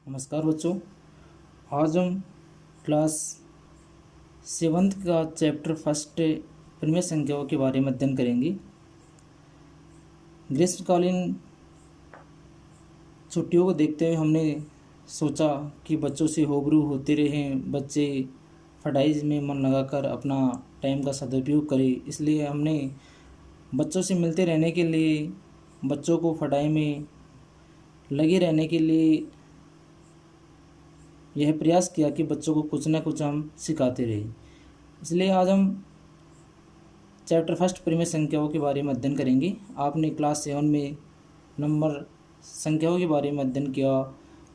नमस्कार बच्चों। आज हम क्लास 7th का चैप्टर फर्स्ट परिमेय संख्याओं के बारे में अध्ययन करेंगे। ग्रीष्मकालीन छुट्टियों को देखते हुए हमने सोचा कि बच्चों से रूबरू होते रहें, बच्चे पढ़ाई में मन लगाकर अपना टाइम का सदुपयोग करें। इसलिए हमने बच्चों से मिलते रहने के लिए, बच्चों को पढ़ाई में लगे रहने के लिए यह प्रयास किया कि बच्चों को कुछ ना कुछ हम सिखाते रहे। इसलिए आज हम चैप्टर फर्स्ट परिमेय संख्याओं के बारे में अध्ययन करेंगे। आपने क्लास 7 में नंबर संख्याओं के बारे में अध्ययन किया,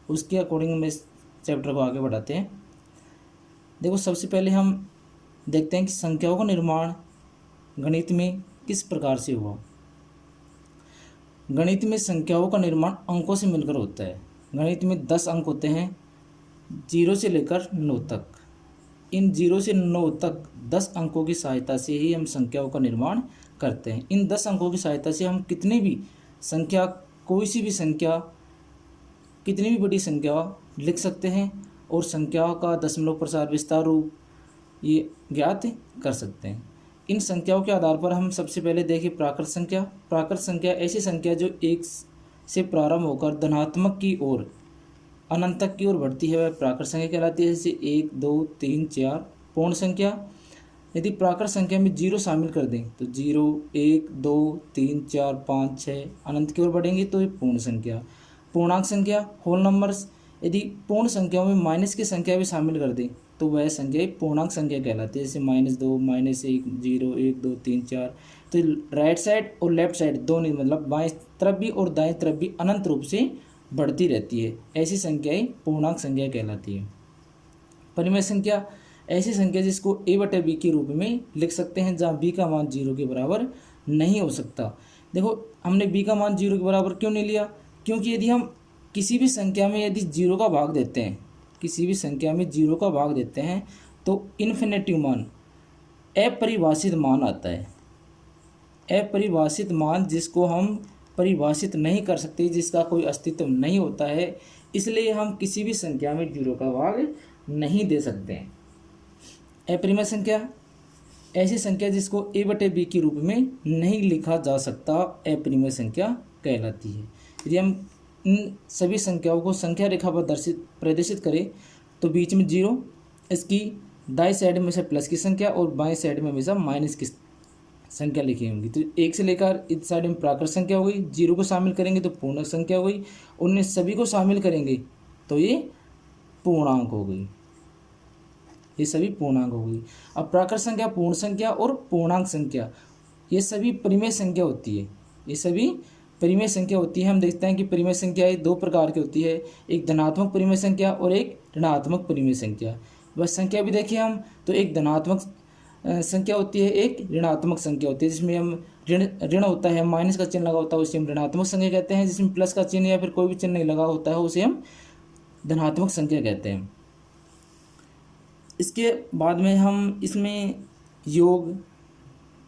उसके अकॉर्डिंग हम इस चैप्टर को आगे बढ़ाते हैं। देखो, सबसे पहले हम देखते हैं कि संख्याओं का निर्माण गणित में किस प्रकार से हुआ। गणित में संख्याओं का निर्माण अंकों से मिलकर होता है। गणित में 10 अंक होते हैं, 0 से लेकर 9 तक। इन 0 से 9 तक 10 अंकों की सहायता से ही हम संख्याओं का निर्माण करते हैं। इन 10 अंकों की सहायता से हम कितनी भी संख्या, कोई सी भी संख्या, कितनी भी बड़ी संख्या लिख सकते हैं और संख्याओं का दशमलव प्रसार विस्तार रूप ये ज्ञात कर सकते हैं। इन संख्याओं के आधार पर हम सबसे पहले देखें प्राकृत संख्या। प्राकृत संख्या ऐसी संख्या जो 1 से प्रारंभ होकर धनात्मक की ओर, अनंत तक की ओर बढ़ती है, वह प्राकृत संख्या कहलाती है। जैसे 1, 2, 3, 4 पूर्ण संख्या। यदि प्राकृत संख्या में 0 शामिल कर दें तो 0, 1, 2, 3, 4, 5, 6 अनंत की ओर बढ़ेंगे तो ये पूर्ण संख्या। पूर्णांक संख्या, होल नंबर्स। यदि पूर्ण संख्याओं में माइनस की संख्या भी शामिल कर दें तो वह संख्या पूर्णांक संख्या कहलाती है। जैसे -2, -1, 0, 1, 2, 3, 4। तो राइट साइड और लेफ्ट साइड दोनों, मतलब बाएं तरफ भी और दाएं तरफ भी अनंत रूप से बढ़ती रहती है। ऐसी संख्याएं पूर्णांक संख्या कहलाती है। परिमेय संख्या ऐसी संख्या जिसको a/b के रूप में लिख सकते हैं, जहाँ b का मान 0 के बराबर नहीं हो सकता। देखो, हमने b का मान 0 के बराबर क्यों नहीं लिया? क्योंकि यदि हम किसी भी संख्या में यदि 0 का भाग देते हैं, किसी भी संख्या में 0 का भाग देते हैं तो इन्फिनेटिव मान, अपरिभाषित मान आता है। अपरिभाषित मान जिसको हम परिभाषित नहीं कर सकते, जिसका कोई अस्तित्व नहीं होता है, इसलिए हम किसी भी संख्या में 0 का भाग नहीं दे सकते हैं। अपरिमेय संख्या ऐसी संख्या जिसको a/b के रूप में नहीं लिखा जा सकता, अपरिमेय संख्या कहलाती है। यदि हम इन सभी संख्याओं को संख्या रेखा पर प्रदर्शित करें तो बीच में 0, इसकी दाईं साइड में से प्लस की संख्या और बाएं साइड में हमेशा माइनस की संख्या लिखी होंगी। तो 1 से लेकर इस साइड में प्राकृत संख्या हो गई, 0 को शामिल करेंगे तो पूर्ण संख्या हो गई, उनमें सभी को शामिल करेंगे तो ये पूर्णांक हो गई, ये सभी पूर्णांक हो गई। अब प्राकृत संख्या, पूर्ण संख्या और पूर्णांक संख्या ये सभी परिमेय संख्या होती है। ये सभी परिमेय संख्या होती है। हम देखते हैं कि परिमेय संख्याएं 2 प्रकार की होती है, एक धनात्मक परिमेय संख्या और एक ऋणात्मक परिमेय संख्या। बस संख्या भी देखिए हम, तो एक धनात्मक संख्या होती है, एक ऋणात्मक संख्या होती है। जिसमें हम ऋण होता है, माइनस का चिन्ह लगा होता है, उसे हम ऋणात्मक संख्या कहते हैं। जिसमें प्लस का चिन्ह या फिर कोई भी चिन्ह नहीं लगा होता है उसे हम धनात्मक संख्या कहते हैं। इसके बाद में हम इसमें योग,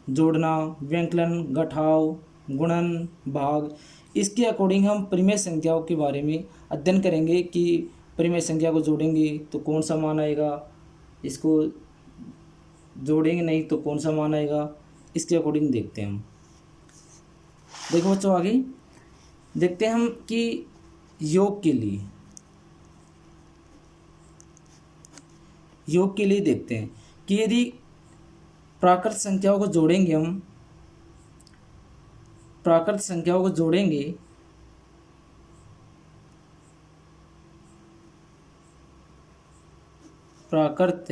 जोड़ना, व्यंकलन, घटाव, गुणन, भाग, इसके अकॉर्डिंग हम परिमेय संख्याओं के बारे में अध्ययन करेंगे कि परिमेय संख्या को जोड़ेंगे तो कौन सा मान आएगा, इसको जोड़ेंगे नहीं तो कौन सा मान आएगा, इसके अकॉर्डिंग देखते हैं हम। देखो बच्चों, आगे देखते हैं हम कि योग के लिए देखते हैं कि यदि प्राकृत संख्याओं को जोड़ेंगे, हम प्राकृत संख्याओं को जोड़ेंगे प्राकृत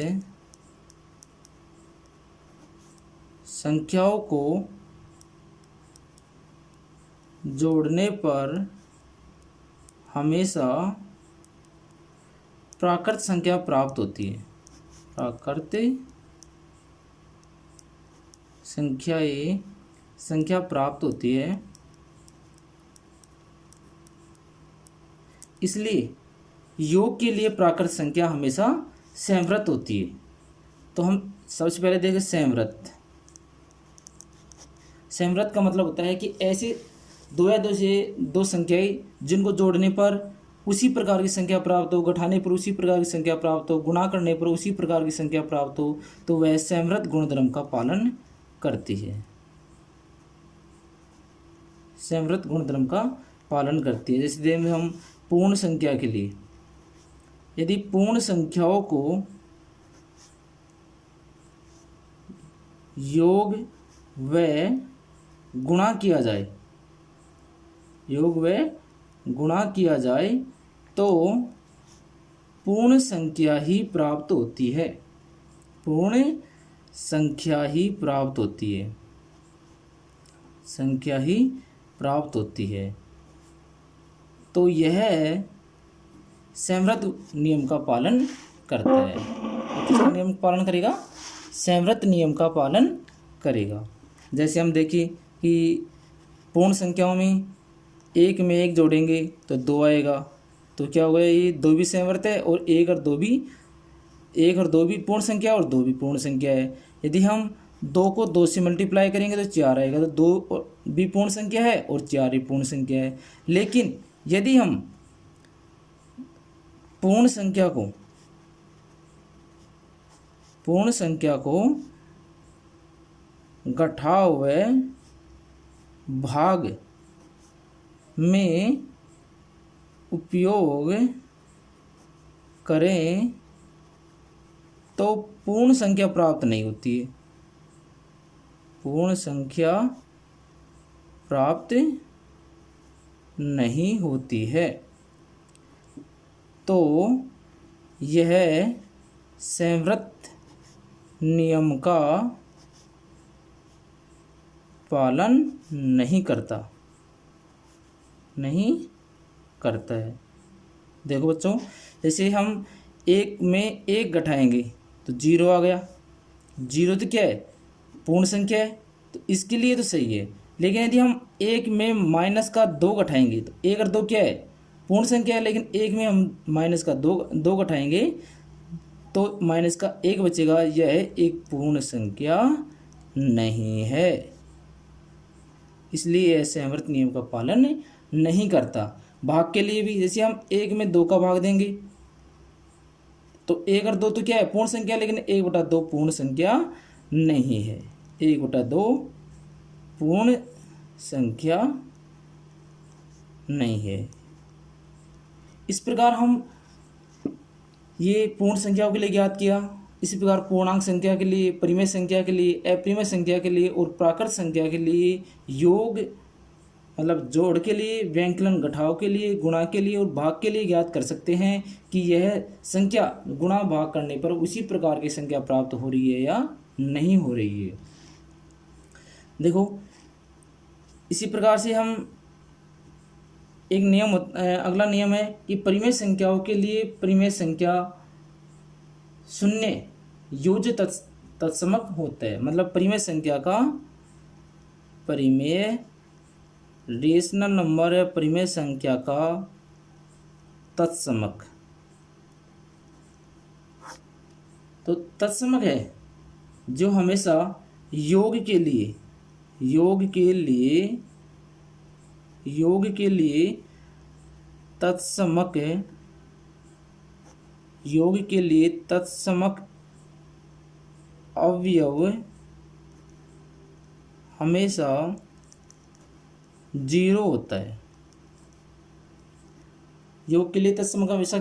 संख्याओं को जोड़ने पर हमेशा प्राकृत संख्या प्राप्त होती है। प्राकृत संख्या प्राप्त होती है। इसलिए योग के लिए प्राकृत संख्या हमेशा संवृत होती है। तो हम सबसे पहले देखें संवृत। संवृत का मतलब होता है कि ऐसे दो या दो से दो संख्याएं जिनको जोड़ने पर उसी प्रकार की संख्या प्राप्त हो, घटाने पर उसी प्रकार की संख्या प्राप्त हो, गुणा करने पर उसी प्रकार की संख्या प्राप्त हो, तो वह संवृत गुणधर्म का पालन करती है। संवृत गुणधर्म का पालन करती है। जैसे हम पूर्ण संख्या के लिए, यदि पूर्ण संख्याओं को योग व गुणा किया जाए, योग व गुणा किया जाए तो पूर्ण संख्या ही प्राप्त होती है। पूर्ण संख्या ही प्राप्त होती है। संख्या ही प्राप्त होती है। तो यह संवृत नियम का पालन करता है। किसका नियम का पालन करेगा? संवृत नियम का पालन करेगा। जैसे हम देखें कि पूर्ण संख्याओं में एक में एक जोड़ेंगे तो 2 आएगा, तो क्या होगा, ये 2 भी संवृत है और 1 और 2 भी पूर्ण संख्या और 2 भी पूर्ण संख्या है। यदि हम 2 को 2 से मल्टीप्लाई करेंगे तो 4 आएगा, तो 2 भी पूर्ण संख्या है और 4 भी पूर्ण संख्या है। लेकिन यदि हम पूर्ण संख्या को घटाव व भाग में उपयोग करें तो पूर्ण संख्या प्राप्त नहीं होती है। पूर्ण संख्या प्राप्त नहीं होती है। तो यह संवृत नियम का पालन नहीं करता है। देखो बच्चों, जैसे हम एक में एक घटाएंगे तो 0 आ गया। 0 तो क्या है? पूर्ण संख्या है, तो इसके लिए तो सही है। लेकिन यदि हम एक में माइनस का 2 घटाएंगे तो 1 और 2 क्या है? पूर्ण संख्या है, लेकिन एक में हम माइनस का 2 घटाएंगे तो माइनस का 1 बचेगा। यह एक पूर्ण संख्या नहीं है, इसलिए यह संवृत नियम का पालन नहीं करता। भाग के लिए भी, जैसे हम 1 में 2 का भाग देंगे तो 1 और 2 तो क्या है? पूर्ण संख्या, लेकिन 1/2 पूर्ण संख्या नहीं है। 1/2 पूर्ण संख्या नहीं है। इस प्रकार हम ये पूर्ण संख्याओं के लिए ज्ञात किया। इसी प्रकार पूर्णांक संख्या के लिए, परिमेय संख्या के लिए, अपरिमेय संख्या के लिए और प्राकृत संख्या के लिए योग मतलब जोड़ के लिए, व्यंकलन घटाव के लिए, गुणा के लिए और भाग के लिए ज्ञात कर सकते हैं कि यह संख्या गुणा भाग करने पर उसी प्रकार की संख्या प्राप्त हो रही है या नहीं हो रही है। देखो, इसी प्रकार से हम एक नियम, अगला नियम है कि परिमेय संख्याओं के लिए परिमेय संख्या शून्य योज्य तत्समक होता है। मतलब परिमेय संख्या का परिमेय रेशनल नंबर है, परिमेय संख्या का तत्समक। तो तत्समक है जो हमेशा योग के लिए तत्समक अवयव हमेशा 0 होता है। योग के लिए तत्समक हमेशा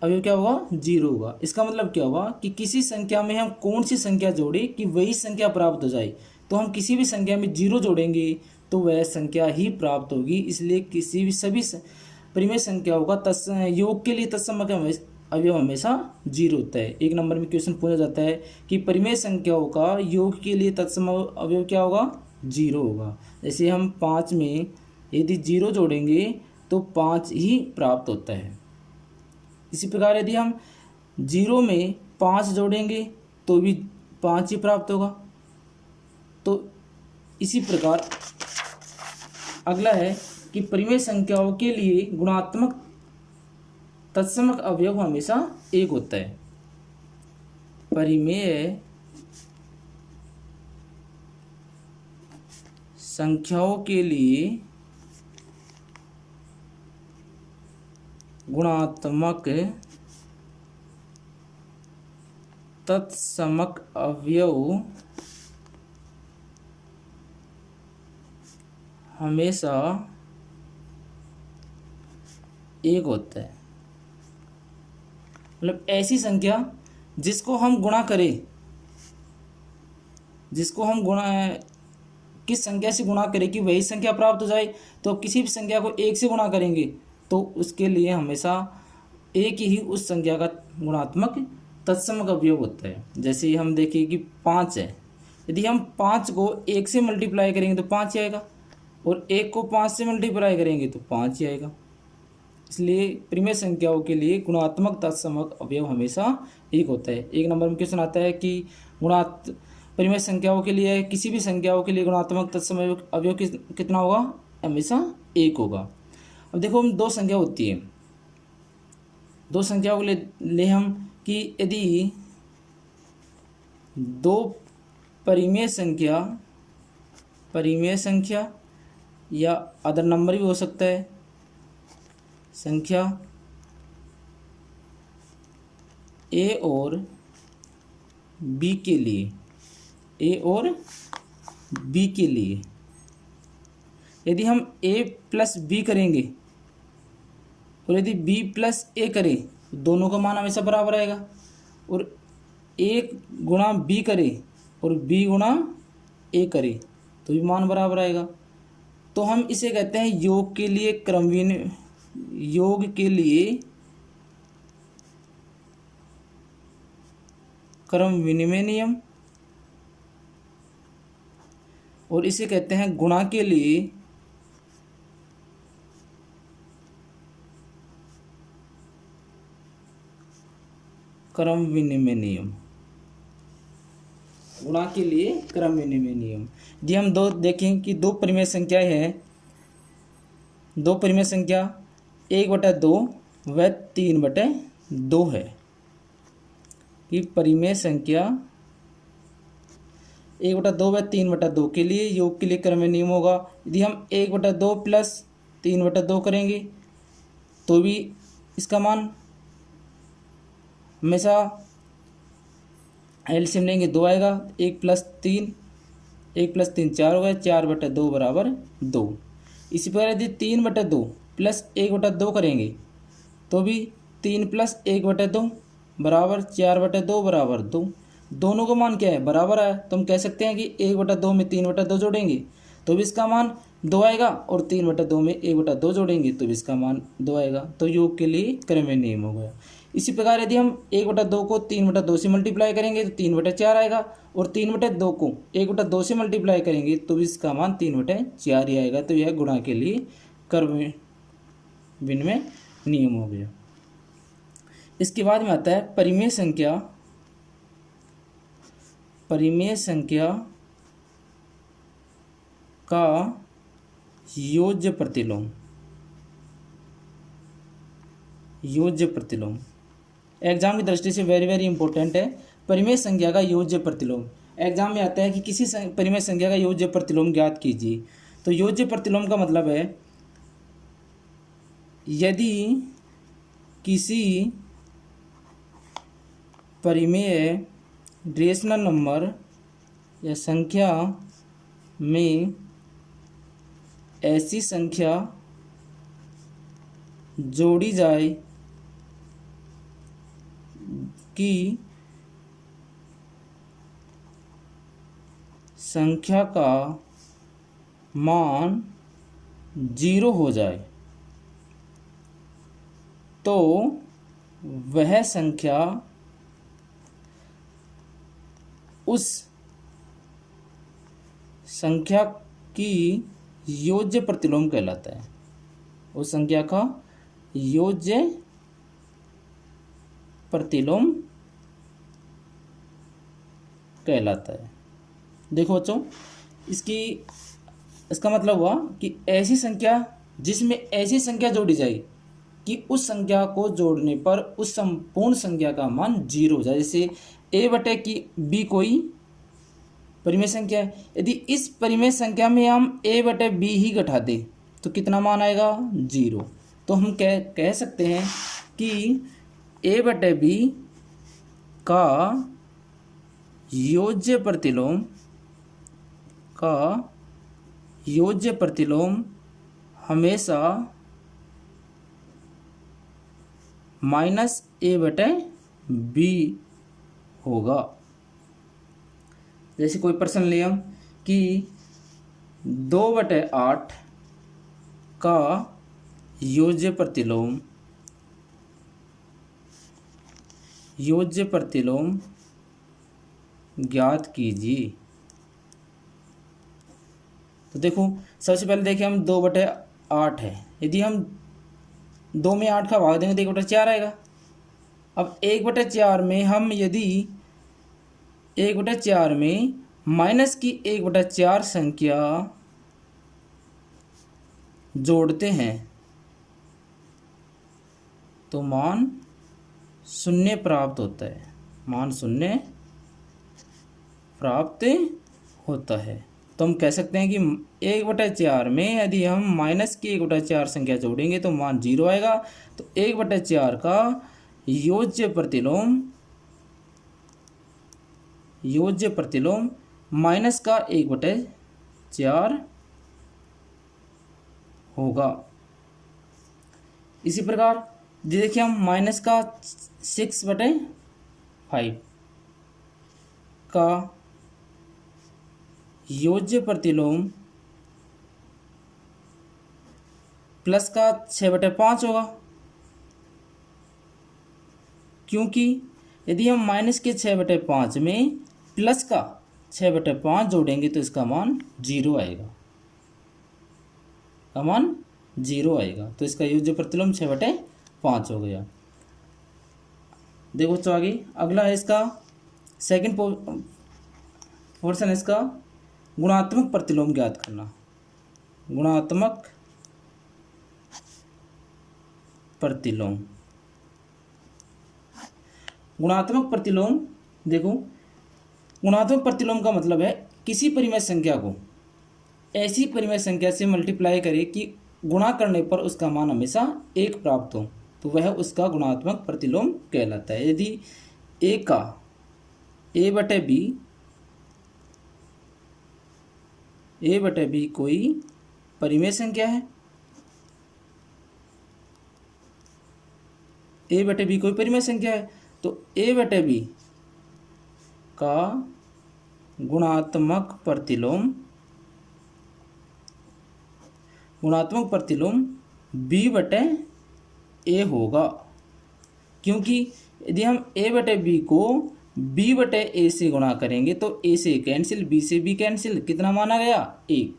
अवयव क्या होगा? 0 होगा। इसका मतलब क्या होगा कि किसी संख्या में हम कौन सी संख्या जोड़े कि वही संख्या प्राप्त हो जाए। तो हम किसी भी संख्या में 0 जोड़ेंगे तो वह संख्या ही प्राप्त होगी। इसलिए सभी परिमेय संख्याओं का योग के लिए तत्समक अवयव हमेशा 0 होता है। 1 नंबर में क्वेश्चन पूछा जाता है कि परिमेय संख्याओं का योग के लिए तत्समक अवयव क्या होगा? 0 होगा। जैसे हम 5 में यदि 0 जोड़ेंगे तो 5 ही प्राप्त होता है। इसी प्रकार यदि हम 0 में 5 जोड़ेंगे तो भी 5 ही प्राप्त होगा। तो इसी प्रकार अगला है कि परिमेय संख्याओं के लिए गुणात्मक तत्समक अवयव हमेशा 1 होता है। परिमेय संख्याओं के लिए गुणात्मक तत्समक अवयव हमेशा एक होता है। मतलब ऐसी संख्या जिसको हम गुणा करें, जिसको हम गुणा किस संख्या से गुणा करें कि वही संख्या प्राप्त हो जाए, तो किसी भी संख्या को एक से गुणा करेंगे तो उसके लिए हमेशा एक ही उस संख्या का गुणात्मक तत्समक अवयव होता है। जैसे हम देखें कि 5 है, यदि हम 5 को 1 से मल्टीप्लाई करेंगे तो 5 ही आएगा, और 1 को 5 से मल्टीप्लाई करेंगे तो 5 ही आएगा। इसलिए परिमेय संख्याओं के लिए गुणात्मक तत्समक अवयव हमेशा एक होता है। एक नंबर में क्वेश्चन आता है कि परिमेय संख्याओं के लिए, किसी भी संख्याओं के लिए गुणात्मक तत्समक अवयव कितना होगा, हमेशा एक होगा। अब देखो हम दो संख्या होती है, दो संख्याओं को ले हम कि यदि दो परिमेय संख्या या अदर नंबर भी हो सकता है, संख्या ए और बी के लिए, यदि हम a प्लस बी करेंगे और यदि b प्लस ए करें तो दोनों का मान हमेशा बराबर आएगा, और a गुणा b करे और b गुणा a करे तो भी मान बराबर आएगा। तो हम इसे कहते हैं योग के लिए क्रम विनिमय नियम, और इसे कहते हैं गुणा के लिए क्रम विनिमय नियम। गुणा के लिए क्रम विनिमय नियम। यदि हम दो देखें कि दो परिमेय संख्याएं हैं, दो परिमेय संख्या 1/2 व 3/2 है, कि परिमेय संख्या 1/2 व 3/2 के लिए योग के लिए क्रम नियम होगा। यदि हम 1/2 प्लस 3/2 करेंगे तो भी इसका मान हमेशा एलसीएम लेंगे 2 आएगा। 1 प्लस 3 4 होगा, 4/2 बराबर 2। इसी प्रकार यदि 3/2 प्लस 1/2 करेंगे तो भी 3 प्लस 1/2 बराबर 4/2 बराबर 2। दोनों का मान क्या है, बराबर है, तो हम कह सकते हैं कि 1/2 में 3/2 जोड़ेंगे तो भी इसका मान 2 आएगा, और 3/2 में 1/2 जोड़ेंगे तो भी इसका मान 2 आएगा। तो योग के लिए क्रमशः नियम हो गया। इसी प्रकार यदि हम 1/2 को 3/2 से मल्टीप्लाई करेंगे तो 3/4 आएगा, और 3/2 को 1/2 से मल्टीप्लाई करेंगे तो भी इसका मान 3/4 ही आएगा। तो यह गुणा के लिए क्रम विनिमय नियम हो गया। इसके बाद में आता है परिमेय संख्या का योज्य प्रतिलोम। एग्जाम की दृष्टि से वेरी वेरी इंपॉर्टेंट है। परिमेय संख्या का योज्य प्रतिलोम एग्जाम में आता है कि किसी परिमेय संख्या का योज्य प्रतिलोम ज्ञात कीजिए। तो योज्य प्रतिलोम का मतलब है यदि किसी परिमेय रेशनल नंबर या संख्या में ऐसी संख्या जोड़ी जाए कि संख्या का मान 0 हो जाए, तो वह संख्या उस संख्या की योज्य प्रतिलोम कहलाता है। उस संख्या का योज्य प्रतिलोम कहलाता है। देखो बच्चों, इसका मतलब हुआ कि ऐसी संख्या जिसमें ऐसी संख्या जोड़ी जाए कि उस संख्या को जोड़ने पर उस संपूर्ण संख्या का मान 0 हो जाए। जैसे a/b कोई परिमेय संख्या है, यदि इस परिमेय संख्या में हम a/b ही घटा दें तो कितना मान आएगा, 0। तो हम कह सकते हैं कि a बटे b का योज्य प्रतिलोम हमेशा माइनस a बटे b होगा। जैसे कोई प्रश्न ले हम कि 2/8 का योज्य प्रतिलोम ज्ञात कीजिए। तो देखो सबसे पहले देखिए हम 2/8 है, यदि हम 2 में 8 का भाग देंगे तो 1/4 आएगा। अब 1/4 में हम यदि 1/4 में माइनस की 1/4 संख्या जोड़ते हैं तो मान 0 प्राप्त होता है, मान 0 प्राप्त होता है। तो हम कह सकते हैं कि 1/4 में यदि हम माइनस की 1/4 संख्या जोड़ेंगे तो मान 0 आएगा। तो 1/4 का योज्य प्रतिलोम माइनस का 1/4 होगा। इसी प्रकार देखिए हम माइनस का 6/5 का योज्य प्रतिलोम प्लस का 6/5 होगा, क्योंकि यदि हम माइनस के 6/5 में प्लस का 6/5 जोड़ेंगे तो इसका मान 0 आएगा, का मान 0 आएगा। तो इसका योज्य प्रतिलोम 6/5 हो गया। देखो तो आगे अगला है इसका सेकंड पोर्शन है इसका गुणात्मक प्रतिलोम ज्ञात करना। गुणात्मक प्रतिलोम देखो, गुणात्मक प्रतिलोम का मतलब है किसी परिमेय संख्या को ऐसी परिमेय संख्या से मल्टीप्लाई करे कि गुणा करने पर उसका मान हमेशा 1 प्राप्त हो, तो वह उसका गुणात्मक प्रतिलोम कहलाता है। यदि a का a बटे b कोई परिमेय संख्या है, a बटे b कोई परिमेय संख्या है, तो a बटे b का गुणात्मक प्रतिलोम b बटे a होगा, क्योंकि यदि हम a बटे b को b बटे a से गुणा करेंगे तो a से कैंसिल, b से b कैंसिल, कितना माना गया 1।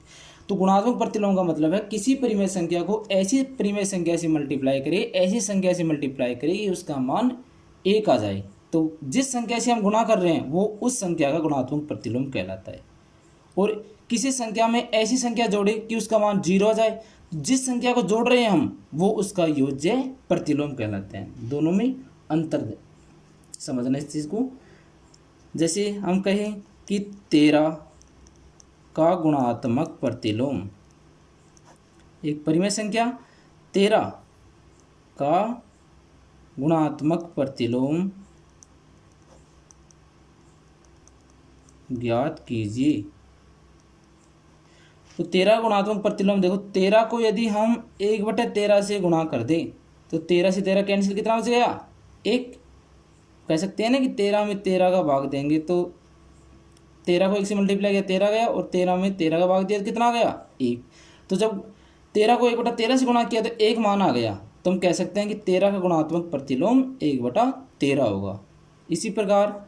तो गुणात्मक प्रतिलोम का मतलब है किसी परिमेय संख्या को ऐसी परिमेय संख्या से मल्टीप्लाई करे, ऐसी संख्या से मल्टीप्लाई करे कि उसका मान 1 आ जाए। तो जिस संख्या से हम गुणा कर रहे हैं वो उस संख्या का गुणात्मक प्रतिलोम कहलाता है। और किसी संख्या में ऐसी संख्या जोड़े कि उसका मान 0 आ जाए, जिस संख्या को जोड़ रहे हैं हम वो उसका योज्य प्रतिलोम कहलाते हैं। दोनों में अंतर समझना इस चीज़ को। जैसे हम कहें कि 13 का गुणात्मक प्रतिलोम, एक परिमेय संख्या 13 का गुणात्मक प्रतिलोम ज्ञात कीजिए। तो 13 गुणात्मक प्रतिलोम देखो, 13 को यदि हम 1/13 से गुणा कर दें तो 13 से 13 कैंसिल, कितना बच गया 1। कह सकते हैं ना कि 13 में 13 का भाग देंगे तो 13 को 1 से मल्टीप्लाई किया 13 गया, और 13 में 13 का भाग दिया तो कितना गया 1। तो जब 13 को 1/13 से गुणा किया तो 1 मान आ गया, तो हम कह सकते हैं कि 13 का गुणात्मक प्रतिलोम 1/13 होगा। इसी प्रकार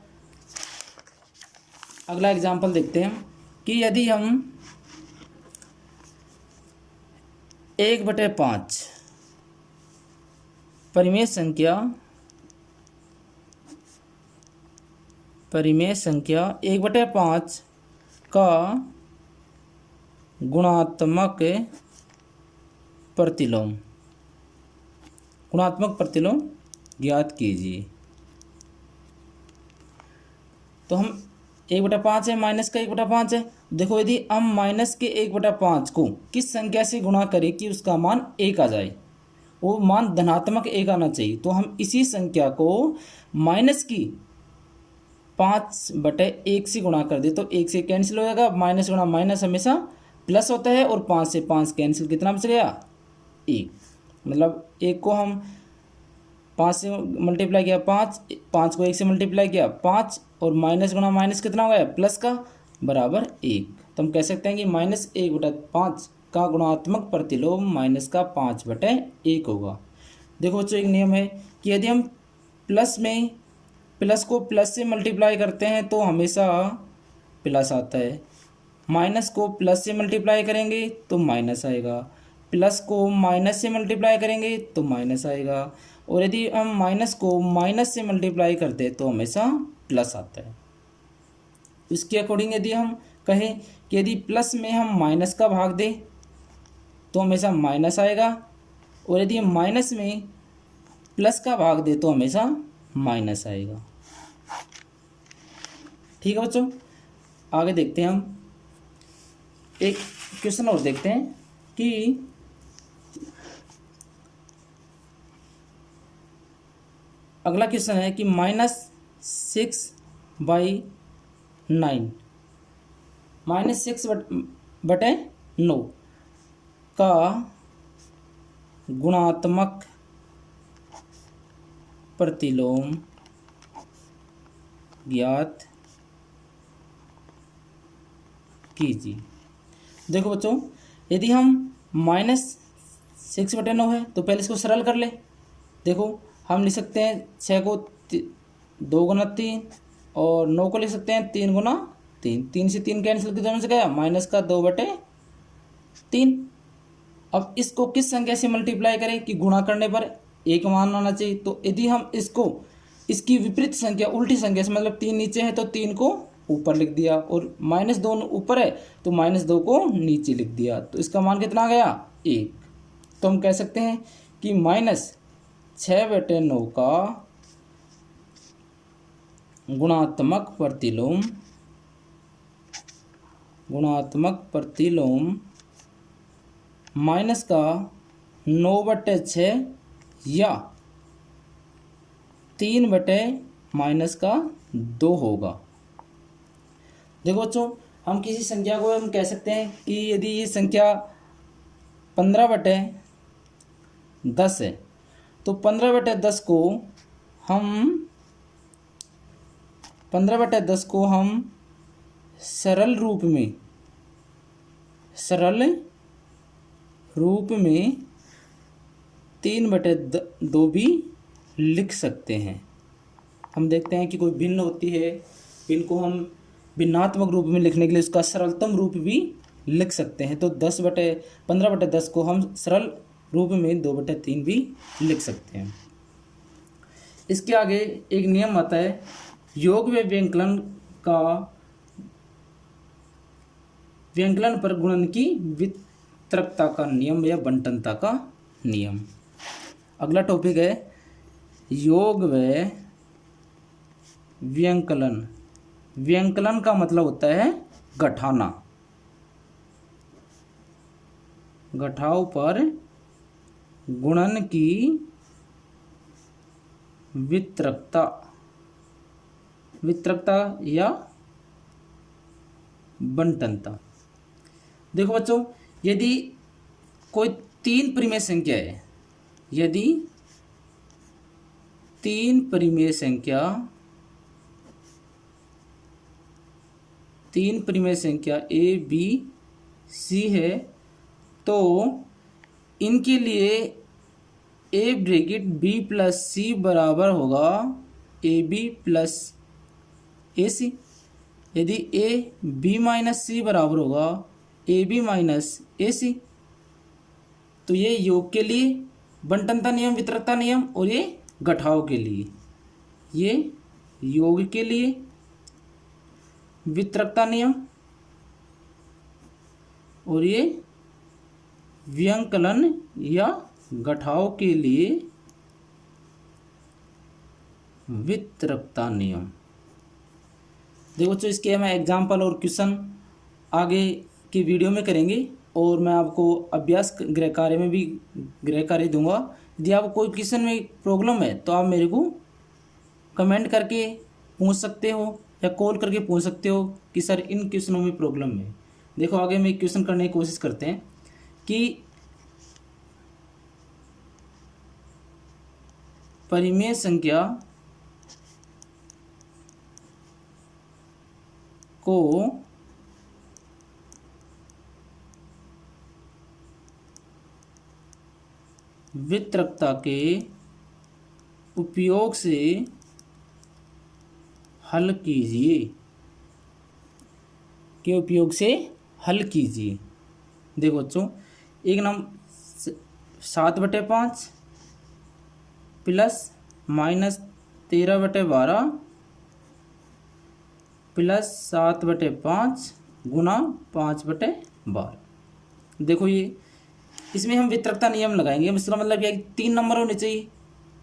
अगला एग्जाम्पल देखते हैं कि यदि हम 1/5 परिमेय संख्या 1/5 का गुणात्मक प्रतिलोम ज्ञात कीजिए। तो हम 1/5 है, माइनस का 1/5 है। देखो यदि हम माइनस के 1/5 को किस संख्या से गुणा करें कि उसका मान 1 आ जाए, वो मान धनात्मक 1 आना चाहिए। तो हम इसी संख्या को माइनस की 5/1 से गुणा कर दे तो 1 से कैंसिल हो जाएगा, माइनस गुणा माइनस हमेशा प्लस होता है, और 5 से 5 कैंसिल, कितना बच गया 1। मतलब 1 को हम 5 से मल्टीप्लाई किया 5, 5 को 1 से मल्टीप्लाई किया 5, और माइनस गुणा माइनस कितना हो गया प्लस का बराबर 1। तो हम कह सकते हैं कि -1/5 का गुणात्मक प्रतिलोम माइनस का 5/1 होगा। देखो बच्चों एक नियम है कि यदि हम प्लस को प्लस से मल्टीप्लाई करते हैं तो हमेशा प्लस आता है, माइनस को प्लस से मल्टीप्लाई करेंगे तो माइनस आएगा, प्लस को माइनस से मल्टीप्लाई करेंगे तो माइनस आएगा, और यदि हम माइनस को माइनस से मल्टीप्लाई करते हैं तो हमेशा प्लस आता है। इसके अकॉर्डिंग यदि हम कहें कि यदि प्लस में हम माइनस का भाग दें तो हमेशा माइनस आएगा, और यदि हम माइनस में प्लस का भाग दें तो हमेशा माइनस आएगा। ठीक है बच्चों, आगे देखते हैं हम एक क्वेश्चन और देखते हैं कि अगला क्वेश्चन है कि -6/9 -6/9 का गुणात्मक प्रतिलोम ज्ञात कीजिए। देखो बच्चों, यदि हम -6/9 है तो पहले इसको सरल कर ले। देखो हम लिख सकते हैं 6 को 2 गुना 3, और 9 को लिख सकते हैं 3 गुना 3, 3 से 3 कैंसिल कितना से गया माइनस का 2/3। अब इसको किस संख्या से मल्टीप्लाई करें कि गुणा करने पर एक मान आना चाहिए। तो यदि हम इसको इसकी विपरीत संख्या उल्टी संख्या से, मतलब 3 नीचे है तो 3 को ऊपर लिख दिया, और -2 ऊपर है तो -2 को नीचे लिख दिया, तो इसका मान कितना आ गया 1। तो हम कह सकते हैं कि -6/9 का गुणात्मक प्रतिलोम माइनस का 9/6 या 3/-2 होगा। देखो बच्चों, हम किसी संख्या को हम कह सकते हैं कि यदि ये संख्या 15/10 है तो 15/10 को हम सरल रूप में 3/2 भी लिख सकते हैं। हम देखते हैं कि कोई भिन्न होती है, भिन्न को हम भिन्नात्मक रूप में लिखने के लिए उसका सरलतम रूप भी लिख सकते हैं। तो 15/10 को हम सरल रूप में 2/3 भी लिख सकते हैं। इसके आगे एक नियम आता है योग व व्यंकलन पर गुणन की वितरकता का नियम या बंटनता का नियम। अगला टॉपिक है योग व व्यंकलन। व्यंकलन का मतलब होता है घटाना, घटाव पर गुणन की वितरकता या बंटनता। देखो बच्चों, यदि कोई 3 परिमेय संख्या है, यदि 3 परिमेय संख्या A B C है तो इनके लिए A(B + C) बराबर होगा AB + AC। यदि AB - C बराबर होगा AB - AC, तो ये योग के लिए बंटनता नियम, वितरकता नियम, और ये घटाव के लिए, ये योग के लिए वितरकता नियम और ये व्यंकलन या घटाव के लिए वितरकता नियम। देखो बच्चों, इसके मैं एग्जाम्पल और क्वेश्चन आगे की वीडियो में करेंगे, और मैं आपको अभ्यास गृह कार्य में भी गृह कार्य दूंगा यदि आपको कोई क्वेश्चन में प्रॉब्लम है तो आप मेरे को कमेंट करके पूछ सकते हो या कॉल करके पूछ सकते हो कि सर इन क्वेश्चनों में प्रॉब्लम है। देखो आगे हम एक क्वेश्चन करने की कोशिश करते हैं कि परिमेय संख्या को वितरकता के उपयोग से हल कीजिए, के उपयोग से हल कीजिए। देखो बच्चों, एक नंबर 7/5 प्लस -13/12 प्लस 7/5 गुना 5/12। देखो ये इसमें हम वितरकता नियम लगाएंगे। अब इसका मतलब क्या है कि 3 नंबर होने चाहिए।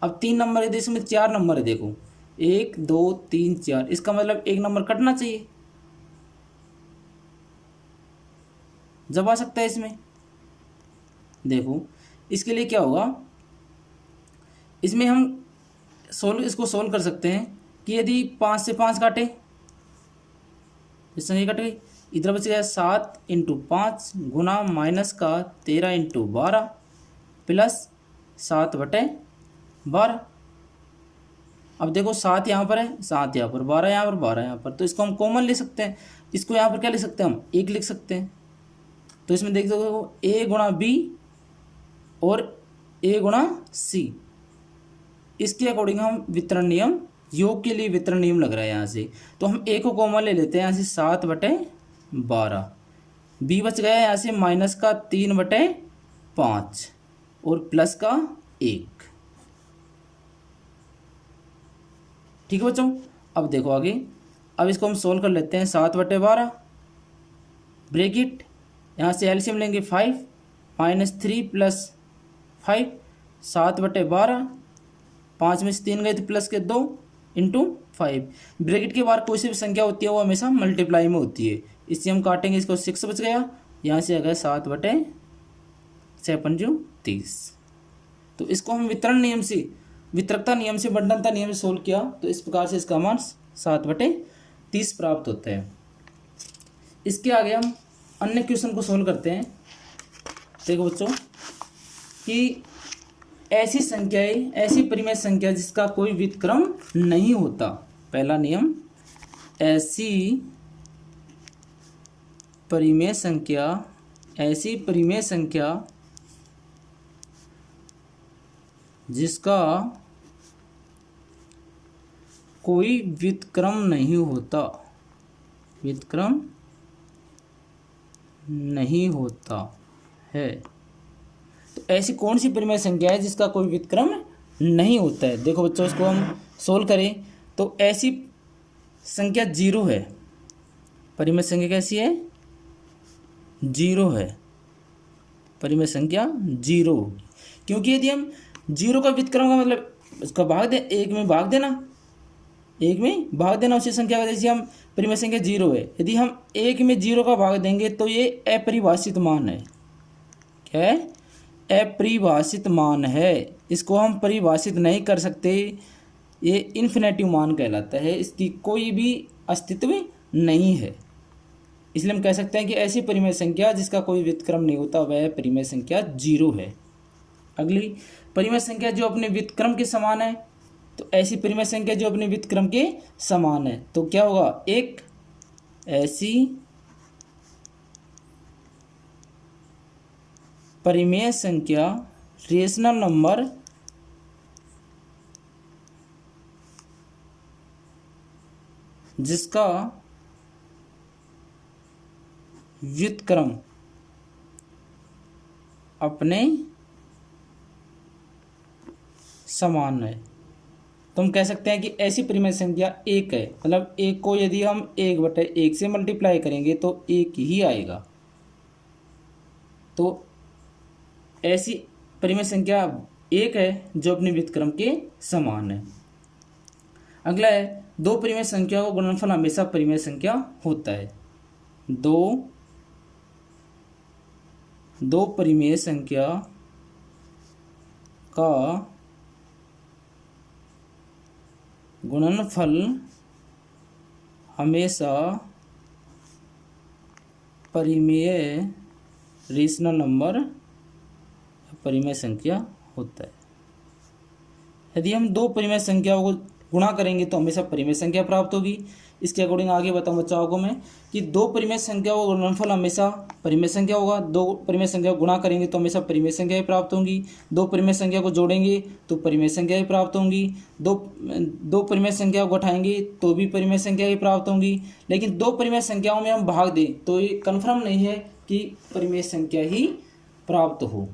अब 3 नंबर है, इसमें 4 नंबर है। देखो 1 2 3 4, इसका मतलब एक नंबर कटना चाहिए, जब आ सकता है इसमें। देखो इसके लिए क्या होगा, इसमें हम इसको सोल्व कर सकते हैं कि यदि 5 से 5 काटे, इस संख्या कट गई, इधर बच गया 7 × 5 गुना माइनस का 13 × 12 प्लस 7/12। अब देखो 7 यहाँ पर है, 7 यहाँ पर, 12 यहाँ पर, 12 यहाँ पर, तो इसको हम कॉमन ले सकते हैं। इसको यहाँ पर क्या लिख सकते हैं, हम 1 लिख सकते हैं। तो इसमें देख दो a गुणा b और a गुणा c, इसके अकॉर्डिंग हम वितरण नियम, योग के लिए वितरण नियम लग रहा है यहाँ से। तो हम a को कॉमन ले लेते हैं यहाँ से, 7/12, b बच गया यहाँ से माइनस का 3/5 और प्लस का 1। ठीक है बच्चों। अब देखो आगे, अब इसको हम सोल्व कर लेते हैं। 7/12 ब्रैकेट, यहाँ से एलसीएम लेंगे 5 -3 + 5, 7/12, 5 में से 3 गए तो प्लस के 2 × 5। ब्रैकेट के बाहर कोई सी भी संख्या होती है वो हमेशा मल्टीप्लाई में होती है, इससे हम काटेंगे, इसको 6 बच गया, यहाँ से आ गया 7/7 30। तो इसको हम वितरण नियम से, वितरकता नियम से, बंटनता नियम से सोल्व किया, तो इस प्रकार से इसका मान 7/30 प्राप्त होता है। इसके आगे हम अन्य क्वेश्चन को सोल्व करते हैं। देखो बच्चों कि ऐसी संख्याएं, ऐसी परिमेय संख्या जिसका कोई व्युत्क्रम नहीं होता। पहला नियम, ऐसी परिमेय संख्या, ऐसी परिमेय संख्या जिसका कोई व्युत्क्रम नहीं होता, व्युत्क्रम नहीं होता है। तो ऐसी कौन सी परिमेय संख्या है जिसका कोई व्युत्क्रम नहीं होता है। देखो बच्चों, इसको हम सोल्व करें तो ऐसी संख्या 0 है। परिमेय संख्या कैसी है, 0 है। परिमेय संख्या 0, क्योंकि यदि हम 0 का व्युत्क्रम का मतलब उसका भाग दे, 1 में भाग देना, 1 में भाग देना उसी संख्या का। जैसे हम परिमेय संख्या 0 है, यदि हम 1 में 0 का भाग देंगे तो ये अपरिभाषित मान है। क्या है, अपरिभाषित मान है। इसको हम परिभाषित नहीं कर सकते, ये इन्फिनेटिव मान कहलाता है, इसकी कोई भी अस्तित्व नहीं है। इसलिए हम कह सकते हैं कि ऐसी परिमेय संख्या जिसका कोई व्युत्क्रम नहीं होता वह परिमेय संख्या 0 है। अगली परिमेय संख्या जो अपने व्युत्क्रम के समान है, तो ऐसी परिमेय संख्या जो अपने व्युत्क्रम के समान है तो क्या होगा, एक ऐसी परिमेय संख्या रेशनल नंबर जिसका व्युत्क्रम अपने समान है। तो हम कह सकते हैं कि ऐसी परिमेय संख्या 1 है, मतलब 1 को यदि हम 1/1 से मल्टीप्लाई करेंगे तो 1 ही आएगा। तो ऐसी परिमेय संख्या 1 है जो अपने व्युत्क्रम के समान है। अगला है, 2 परिमेय संख्या का गुणनफल हमेशा परिमेय संख्या होता है। 2 परिमेय संख्या का गुणनफल हमेशा परिमेय रेशनल नंबर परिमेय संख्या होता है। यदि हम दो परिमेय संख्याओं को गुणा करेंगे तो हमेशा परिमेय संख्या प्राप्त होगी। इसके अकॉर्डिंग आगे बताऊँ बच्चों को मैं कि दो परिमेय संख्याओं का गुणनफल हमेशा परिमेय संख्या होगा। दो परिमेय संख्या को गुणा करेंगे तो हमेशा परिमेय संख्या ही प्राप्त होंगी। दो परिमेय संख्या को जोड़ेंगे तो परिमेय संख्या ही प्राप्त होंगी। दो परिमेय संख्या को घटाएंगे तो भी परिमेय संख्या ही प्राप्त होंगी। लेकिन दो परिमेय संख्याओं में हम भाग दें तो ये कन्फर्म नहीं है कि परिमेय संख्या ही प्राप्त हो।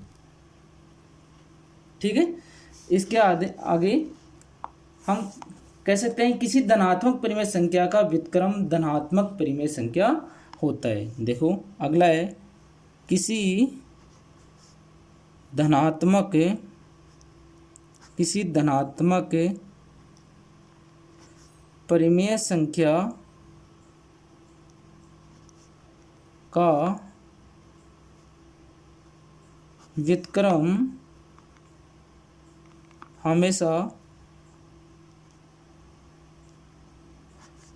ठीक है, इसके आगे हम कह सकते हैं किसी धनात्मक परिमेय संख्या का व्युत्क्रम धनात्मक परिमेय संख्या होता है। देखो अगला है किसी धनात्मक परिमेय संख्या का व्युत्क्रम हमेशा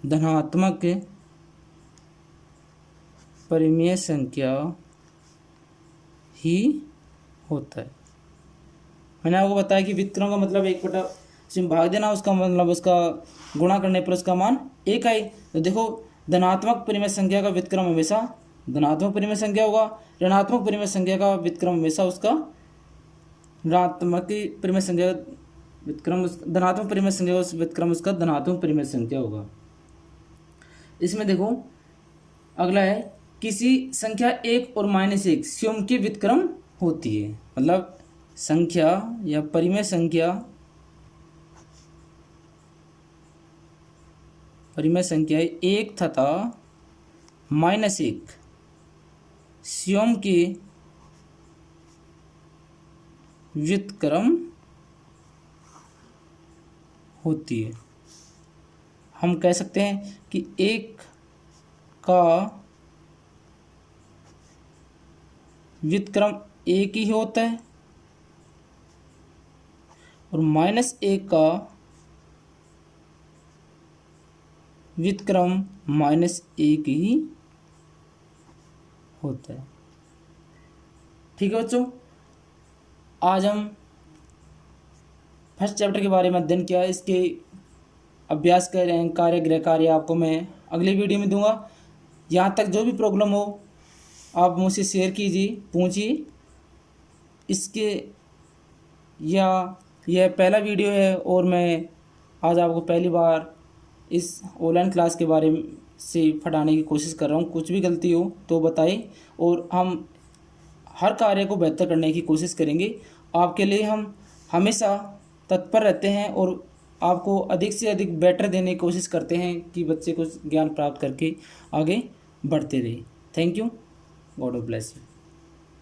धनात्मक परिमेय संख्या ही होता है। मैंने आपको बताया कि व्युत्क्रम का मतलब 1/, से भाग देना, उसका मतलब उसका गुणा करने पर उसका मान 1 आए। तो देखो धनात्मक परिमेय संख्या का व्युत्क्रम हमेशा धनात्मक परिमेय संख्या होगा। ऋणात्मक परिमेय संख्या का व्युत्क्रम हमेशा उसका ऋणात्मक परिमेय संख्या व्युत्क्रम धनात्मक परिमेय संख्या का व्युत्क्रम उसका धनात्मक परिमेय संख्या होगा। इसमें देखो अगला है किसी संख्या 1 और -1 स्वयं की व्युत्क्रम होती है। मतलब संख्या या परिमेय संख्या 1 तथा -1 स्वयं के व्युत्क्रम होती है। हम कह सकते हैं कि 1 का व्युत्क्रम 1 ही होता है और -1 का व्युत्क्रम -1 ही होता है। ठीक है बच्चों, आज हम फर्स्ट चैप्टर के बारे में अध्ययन किया। इसके अभ्यास कार्य गृह कार्य आपको मैं अगली वीडियो में दूंगा। यहाँ तक जो भी प्रॉब्लम हो आप मुझसे शेयर कीजिए, पूछिए। इसके या यह पहला वीडियो है और मैं आज आपको पहली बार इस ऑनलाइन क्लास के बारे से पढ़ाने की कोशिश कर रहा हूँ। कुछ भी गलती हो तो बताएं और हम हर कार्य को बेहतर करने की कोशिश करेंगे। आपके लिए हम हमेशा तत्पर रहते हैं और आपको अधिक से अधिक बेटर देने की कोशिश करते हैं कि बच्चे को ज्ञान प्राप्त करके आगे बढ़ते रहे। Thank you, God bless you.